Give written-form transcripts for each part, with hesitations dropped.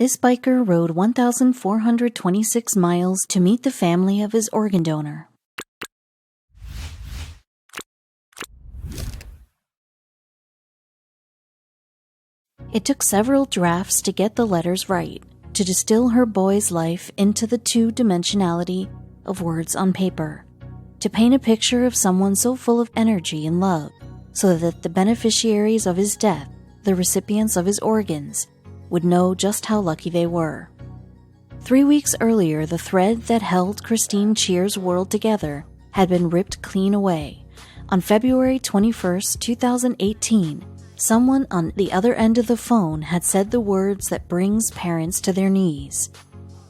This biker rode 1,426 miles to meet the family of his organ donor. It took several drafts to get the letters right, to distill her boy's life into the two-dimensionality of words on paper, to paint a picture of someone so full of energy and love, so that the beneficiaries of his death, the recipients of his organs, would know just how lucky they were. 3 weeks earlier, the thread that held Christine Cheer's world together had been ripped clean away. On February 21, 2018, someone on the other end of the phone had said the words that brings parents to their knees.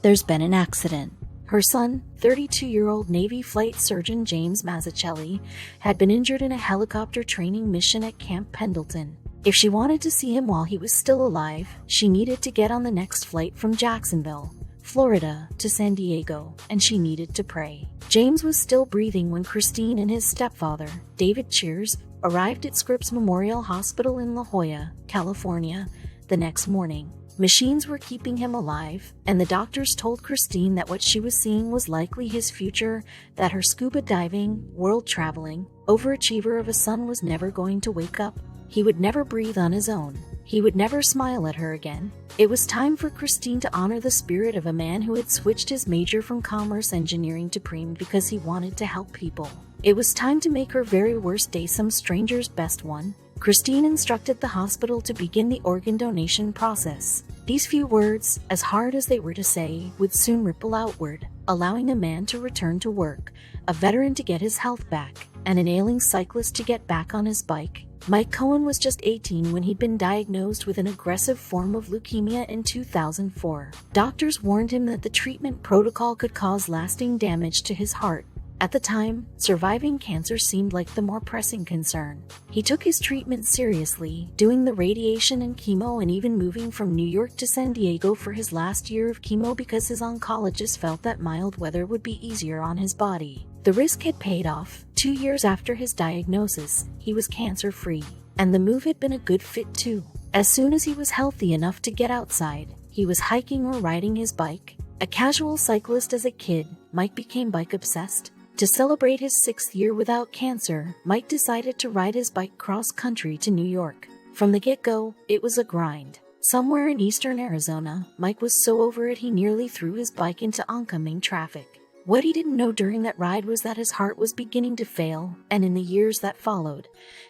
There's been an accident. Her son, 32-year-old Navy flight surgeon James Mazzucchelli, had been injured in a helicopter training mission at Camp Pendleton. If she wanted to see him while he was still alive, she needed to get on the next flight from Jacksonville, Florida, to San Diego, and she needed to pray. James was still breathing when Christine and his stepfather, David Cheers, arrived at Scripps Memorial Hospital in La Jolla, California, the next morning. Machines were keeping him alive, and the doctors told Christine that what she was seeing was likely his future, that her scuba diving, world-traveling, overachiever of a son was never going to wake up. He would never breathe on his own. He would never smile at her again. It was time for Christine to honor the spirit of a man who had switched his major from commerce engineering to preem because he wanted to help people. It was time to make her very worst day some stranger's best one. Christine instructed the hospital to begin the organ donation process. These few words, as hard as they were to say, would soon ripple outward, allowing a man to return to work, a veteran to get his health back, and an ailing cyclist to get back on his bike. Mike Cohen was just 18 when he'd been diagnosed with an aggressive form of leukemia in 2004. Doctors warned him that the treatment protocol could cause lasting damage to his heart. At the time, surviving cancer seemed like the more pressing concern. He took his treatment seriously, doing the radiation and chemo and even moving from New York to San Diego for his last year of chemo because his oncologist felt that mild weather would be easier on his body. The risk had paid off. 2 years after his diagnosis, he was cancer-free, and the move had been a good fit too. As soon as he was healthy enough to get outside, he was hiking or riding his bike. A casual cyclist as a kid, Mike became bike-obsessed. To celebrate his 6th year without cancer, Mike decided to ride his bike cross-country to New York. From the get-go, it was a grind. Somewhere in eastern Arizona, Mike was so over it he nearly threw his bike into oncoming traffic. What he didn't know during that ride was that his heart was beginning to fail, and in the years that followed,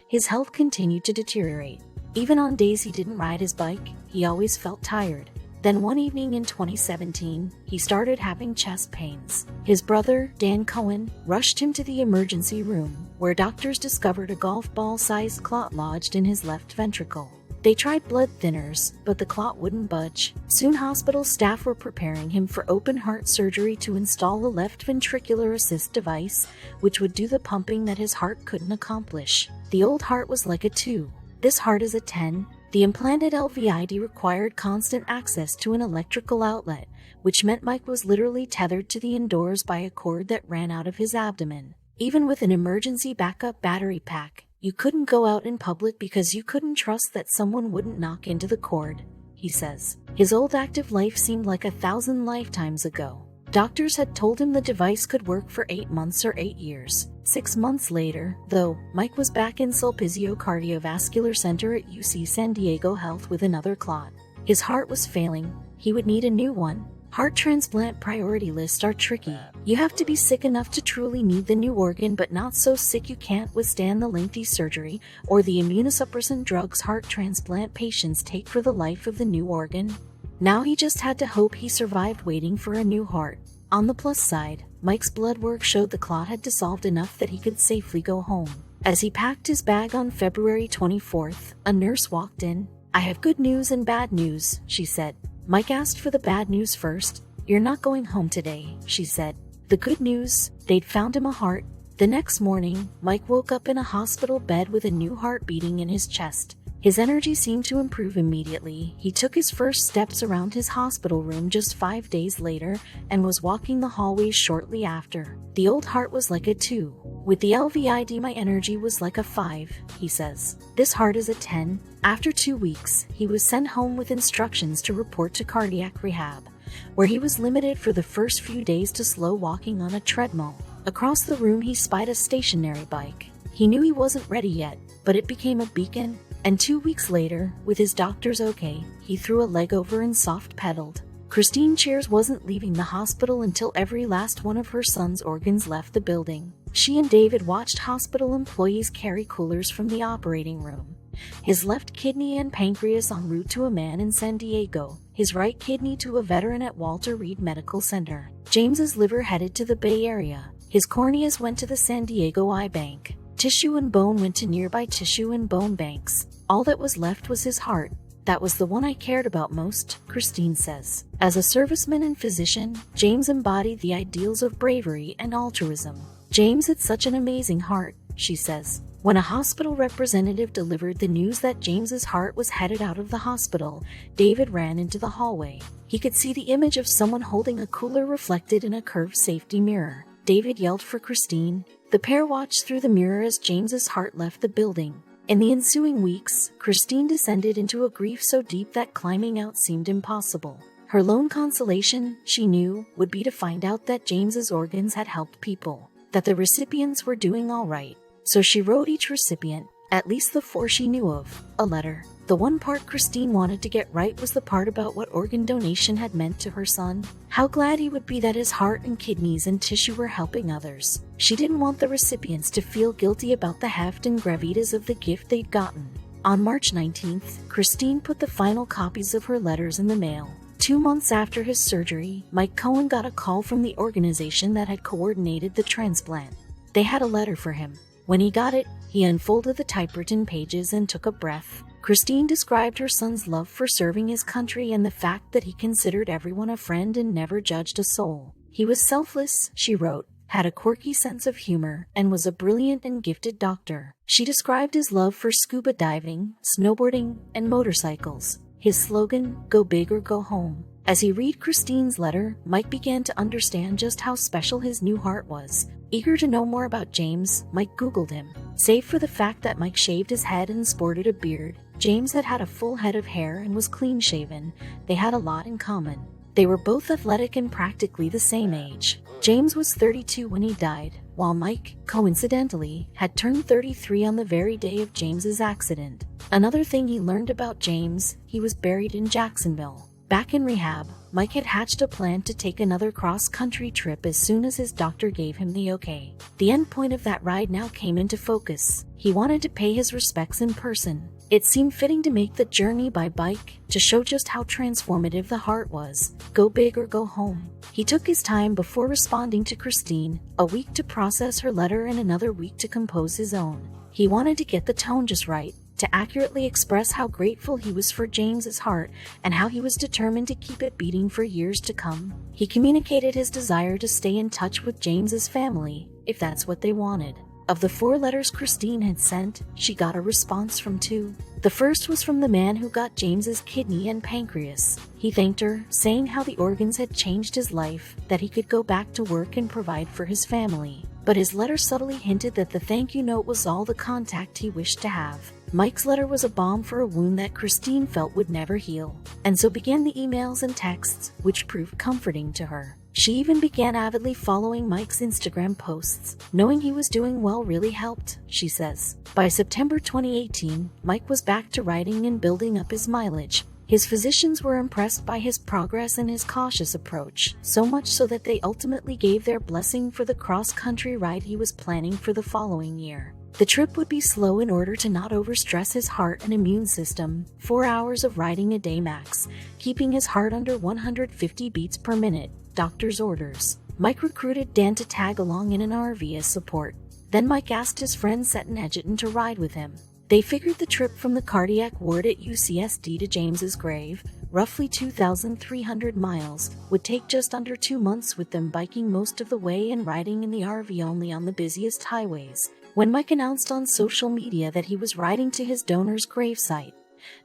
his health continued to deteriorate. Even on days he didn't ride his bike, he always felt tired. Then one evening in 2017, he started having chest pains. His brother, Dan Cohen, rushed him to the emergency room, where doctors discovered a golf ball-sized clot lodged in his left ventricle. They tried blood thinners, but the clot wouldn't budge. Soon hospital staff were preparing him for open heart surgery to install the left ventricular assist device, which would do the pumping that his heart couldn't accomplish. The old heart was like a 2. This heart is a 10. The implanted LVID required constant access to an electrical outlet, which meant Mike was literally tethered to the indoors by a cord that ran out of his abdomen. Even with an emergency backup battery pack, you couldn't go out in public because you couldn't trust that someone wouldn't knock into the cord, he says. His old active life seemed like 1,000 lifetimes ago. Doctors had told him the device could work for 8 months or 8 years. 6 months later, though, Mike was back in Sulpizio Cardiovascular Center at UC San Diego Health with another clot. His heart was failing. He would need a new one. Heart transplant priority lists are tricky. You have to be sick enough to truly need the new organ, but not so sick you can't withstand the lengthy surgery or the immunosuppressant drugs heart transplant patients take for the life of the new organ. Now he just had to hope he survived waiting for a new heart. On the plus side, Mike's blood work showed the clot had dissolved enough that he could safely go home. As he packed his bag on February 24th, a nurse walked in. "I have good news and bad news," she said. Mike asked for the bad news first. "You're not going home today," she said. The good news, they'd found him a heart. The next morning, Mike woke up in a hospital bed with a new heart beating in his chest. His energy seemed to improve immediately. He took his first steps around his hospital room just 5 days later and was walking the hallways shortly after. The old heart was like a 2. With the LVID, my energy was like a 5, he says. This heart is a 10. After 2 weeks, he was sent home with instructions to report to cardiac rehab, where he was limited for the first few days to slow walking on a treadmill. Across the room, he spied a stationary bike. He knew he wasn't ready yet, but it became a beacon, and 2 weeks later, with his doctor's okay, he threw a leg over and soft-pedaled. Christine Cheers wasn't leaving the hospital until every last one of her son's organs left the building. She and David watched hospital employees carry coolers from the operating room. His left kidney and pancreas en route to a man in San Diego, his right kidney to a veteran at Walter Reed Medical Center. James's liver headed to the Bay Area. His corneas went to the San Diego Eye Bank. Tissue and bone went to nearby tissue and bone banks. All that was left was his heart. That was the one I cared about most, Christine says. As a serviceman and physician, James embodied the ideals of bravery and altruism. James had such an amazing heart, she says. When a hospital representative delivered the news that James's heart was headed out of the hospital, David ran into the hallway. He could see the image of someone holding a cooler reflected in a curved safety mirror. David yelled for Christine. The pair watched through the mirror as James's heart left the building. In the ensuing weeks, Christine descended into a grief so deep that climbing out seemed impossible. Her lone consolation, she knew, would be to find out that James's organs had helped people, that the recipients were doing all right. So she wrote each recipient, at least the 4 she knew of, a letter. The one part Christine wanted to get right was the part about what organ donation had meant to her son. How glad he would be that his heart and kidneys and tissue were helping others. She didn't want the recipients to feel guilty about the heft and gravitas of the gift they'd gotten. On March 19th, Christine put the final copies of her letters in the mail. 2 months after his surgery, Mike Cohen got a call from the organization that had coordinated the transplant. They had a letter for him. When he got it, he unfolded the typewritten pages and took a breath. Christine described her son's love for serving his country and the fact that he considered everyone a friend and never judged a soul. He was selfless, she wrote, had a quirky sense of humor, and was a brilliant and gifted doctor. She described his love for scuba diving, snowboarding, and motorcycles. His slogan, "Go big or go home." As he read Christine's letter, Mike began to understand just how special his new heart was. Eager to know more about James, Mike Googled him. Save for the fact that Mike shaved his head and sported a beard, James had a full head of hair and was clean-shaven. They had a lot in common. They were both athletic and practically the same age. James was 32 when he died, while Mike, coincidentally, had turned 33 on the very day of James's accident. Another thing he learned about James, he was buried in Jacksonville. Back in rehab, Mike had hatched a plan to take another cross-country trip as soon as his doctor gave him the okay. The end point of that ride now came into focus. He wanted to pay his respects in person. It seemed fitting to make the journey by bike, to show just how transformative the heart was. Go big or go home. He took his time before responding to Christine, a week to process her letter and another week to compose his own. He wanted to get the tone just right, to accurately express how grateful he was for James's heart and how he was determined to keep it beating for years to come. He communicated his desire to stay in touch with James's family, if that's what they wanted. Of the 4 letters Christine had sent, she got a response from 2. The first was from the man who got James's kidney and pancreas. He thanked her, saying how the organs had changed his life, that he could go back to work and provide for his family. But his letter subtly hinted that the thank you note was all the contact he wished to have. Mike's letter was a balm for a wound that Christine felt would never heal. And so began the emails and texts, which proved comforting to her. She even began avidly following Mike's Instagram posts. Knowing he was doing well really helped, she says. By September 2018, Mike was back to writing and building up his mileage. His physicians were impressed by his progress and his cautious approach, so much so that they ultimately gave their blessing for the cross-country ride he was planning for the following year. The trip would be slow in order to not overstress his heart and immune system, 4 hours of riding a day max, keeping his heart under 150 beats per minute, doctor's orders. Mike recruited Dan to tag along in an RV as support. Then Mike asked his friend Seton Edgerton to ride with him. They figured the trip from the cardiac ward at UCSD to James's grave, roughly 2,300 miles, would take just under 2 months, with them biking most of the way and riding in the RV only on the busiest highways. When Mike announced on social media that he was riding to his donor's gravesite,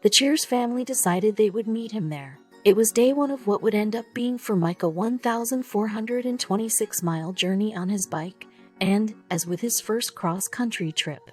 the Cheers family decided they would meet him there. It was day 1 of what would end up being for Mike a 1,426-mile journey on his bike, And, as with his first cross-country trip,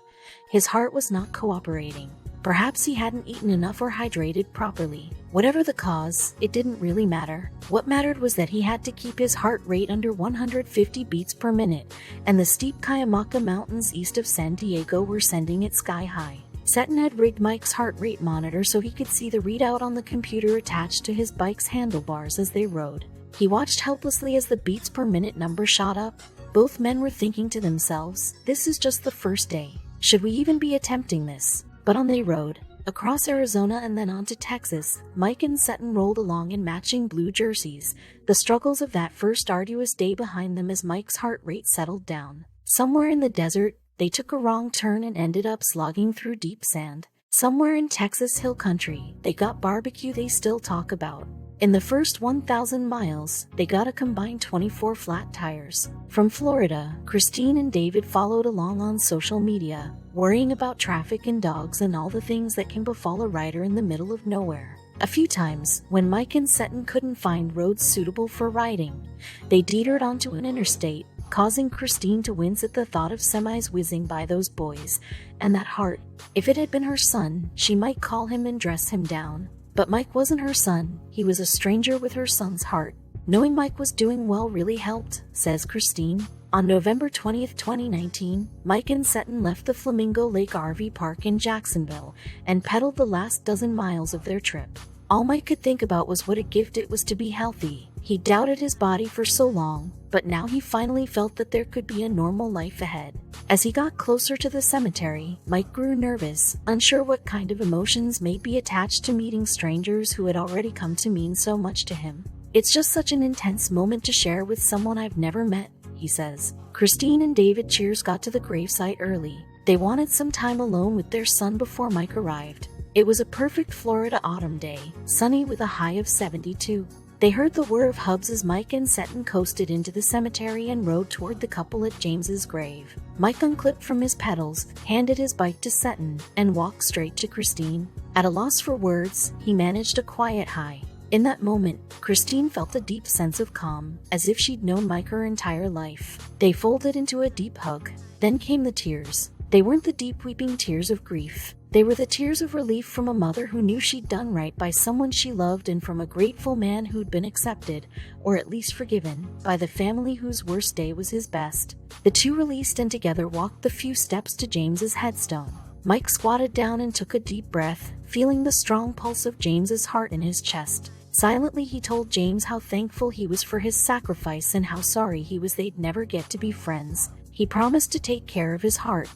his heart was not cooperating. Perhaps he hadn't eaten enough or hydrated properly. Whatever the cause, it didn't really matter. What mattered was that he had to keep his heart rate under 150 beats per minute, and the steep Cuyamaca Mountains east of San Diego were sending it sky high. Seton had rigged Mike's heart rate monitor so he could see the readout on the computer attached to his bike's handlebars as they rode. He watched helplessly as the beats per minute number shot up. Both men were thinking to themselves, this is just the first day. Should we even be attempting this? But on they rode, across Arizona and then on to Texas. Mike and Seton rolled along in matching blue jerseys, the struggles of that first arduous day behind them as Mike's heart rate settled down. Somewhere in the desert, they took a wrong turn and ended up slogging through deep sand. Somewhere in Texas hill country, they got barbecue they still talk about. In the first 1,000 miles, they got a combined 24 flat tires. From Florida, Christine and David followed along on social media, worrying about traffic and dogs and all the things that can befall a rider in the middle of nowhere. A few times, when Mike and Seton couldn't find roads suitable for riding, they teetered onto an interstate, causing Christine to wince at the thought of semis whizzing by those boys, and that heart. If it had been her son, she might call him and dress him down. But Mike wasn't her son, he was a stranger with her son's heart. Knowing Mike was doing well really helped, says Christine. On November 20, 2019, Mike and Seton left the Flamingo Lake RV Park in Jacksonville and pedaled the last dozen miles of their trip. All Mike could think about was what a gift it was to be healthy. He doubted his body for so long, but now he finally felt that there could be a normal life ahead. As he got closer to the cemetery, Mike grew nervous, unsure what kind of emotions may be attached to meeting strangers who had already come to mean so much to him. It's just such an intense moment to share with someone I've never met, he says. Christine and David Cheers got to the gravesite early. They wanted some time alone with their son before Mike arrived. It was a perfect Florida autumn day, sunny with a high of 72. They heard the whir of hubs as Mike and Seton coasted into the cemetery and rode toward the couple at James's grave. Mike unclipped from his pedals, handed his bike to Seton, and walked straight to Christine. At a loss for words, he managed a quiet hi. In that moment, Christine felt a deep sense of calm, as if she'd known Mike her entire life. They folded into a deep hug. Then came the tears. They weren't the deep weeping tears of grief. They were the tears of relief from a mother who knew she'd done right by someone she loved, and from a grateful man who'd been accepted, or at least forgiven, by the family whose worst day was his best. The two released and together walked the few steps to James's headstone. Mike squatted down and took a deep breath, feeling the strong pulse of James's heart in his chest. Silently he told James how thankful he was for his sacrifice and how sorry he was they'd never get to be friends. He promised to take care of his heart.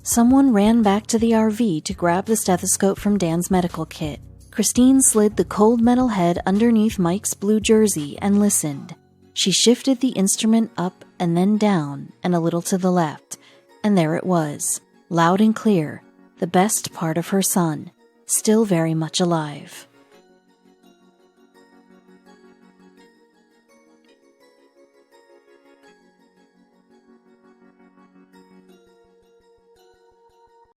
Someone ran back to the RV to grab the stethoscope from Dan's medical kit. Christine slid the cold metal head underneath Mike's blue jersey and listened. She shifted the instrument up and then down and a little to the left, and there it was, loud and clear, the best part of her son, still very much alive.